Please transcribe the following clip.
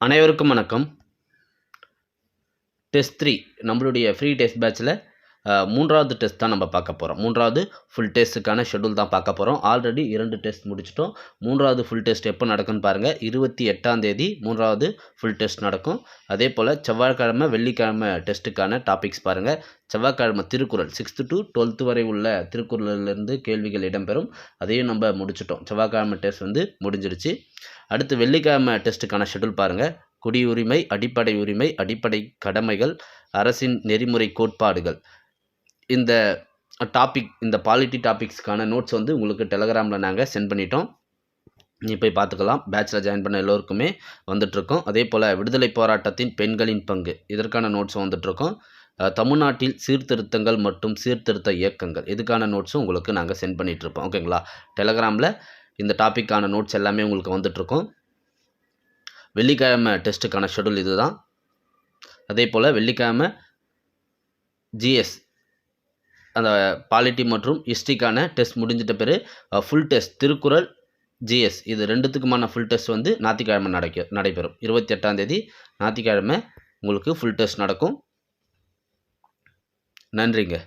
அனைவருக்கும் வணக்கம். டெஸ்ட் 3 நம்மளுடைய ஃப்ரீ டெஸ்ட் பேட்சில் 3வது டெஸ்ட் தான் நம்ம பார்க்க போகிறோம். 3வது ஃபுல் டெஸ்ட்டுக்கான ஷெட்யூல் தான் பார்க்க போகிறோம். ஆல்ரெடி 2 டெஸ்ட் முடிச்சிட்டோம். 3வது ஃபுல் டெஸ்ட் எப்போ நடக்குன்னு பாருங்கள். 28ஆம் தேதி 3வது ஃபுல் டெஸ்ட் நடக்கும். அதே போல் செவ்வாய்க்கிழமை வெள்ளிக்கிழமை டெஸ்ட்டுக்கான டாபிக்ஸ் பாருங்கள். செவ்வாய்க்கிழமை திருக்குறள் 6th to 12th வரை உள்ள திருக்குறளிலிருந்து கேள்விகள் இடம்பெறும். அதையும் நம்ம முடிச்சிட்டோம். செவ்வாய்க்கிழமை டெஸ்ட் முடிஞ்சிடுச்சு. அடுத்து வெள்ளிக்கிழமை டெஸ்ட்டுக்கான ஷெட்யூல் பாருங்கள். குடியுரிமை, அடிப்படை உரிமை, அடிப்படை கடமைகள், அரசின் நெறிமுறை கோட்பாடுகள், இந்த இந்த பாலிட்டி டாபிக்ஸ்க்கான நோட்ஸ் உங்களுக்கு டெலகிராமில் நாங்கள் சென்ட் பண்ணிட்டோம். நீ போய் பார்த்துக்கலாம். பேட்சில் ஜாயின் பண்ண எல்லோருக்குமே வந்துட்டுருக்கோம். அதே போல் விடுதலை போராட்டத்தின் பெண்களின் பங்கு, இதற்கான நோட்ஸும் வந்துட்டுருக்கோம். தமிழ்நாட்டில் சீர்திருத்தங்கள் மற்றும் சீர்திருத்த இயக்கங்கள், இதுக்கான நோட்ஸும் உங்களுக்கு நாங்கள் சென்ட் பண்ணிகிட்ருப்போம். ஓகேங்களா? டெலகிராமில் இந்த டாப்பிக்கான நோட்ஸ் எல்லாமே உங்களுக்கு வந்துட்டுருக்கோம். வெள்ளிக்கிழமை டெஸ்ட்டுக்கான ஷெட்யூல் இது தான். அதே போல் வெள்ளிக்கிழமை ஜிஎஸ், அந்த பாலிட்டி மற்றும் ஹிஸ்ட்ரிக்கான டெஸ்ட் முடிஞ்சிட்ட பிறகு ஃபுல் டெஸ்ட் திருக்குறள், ஜிஎஸ், இது ரெண்டுத்துக்குமான ஃபுல் டெஸ்ட் ஞாயிற்றுக்கிழமை நடைபெறும். 28ஆம் தேதி ஞாயிற்றுக்கிழமை உங்களுக்கு ஃபுல் டெஸ்ட் நடக்கும். நன்றிங்க.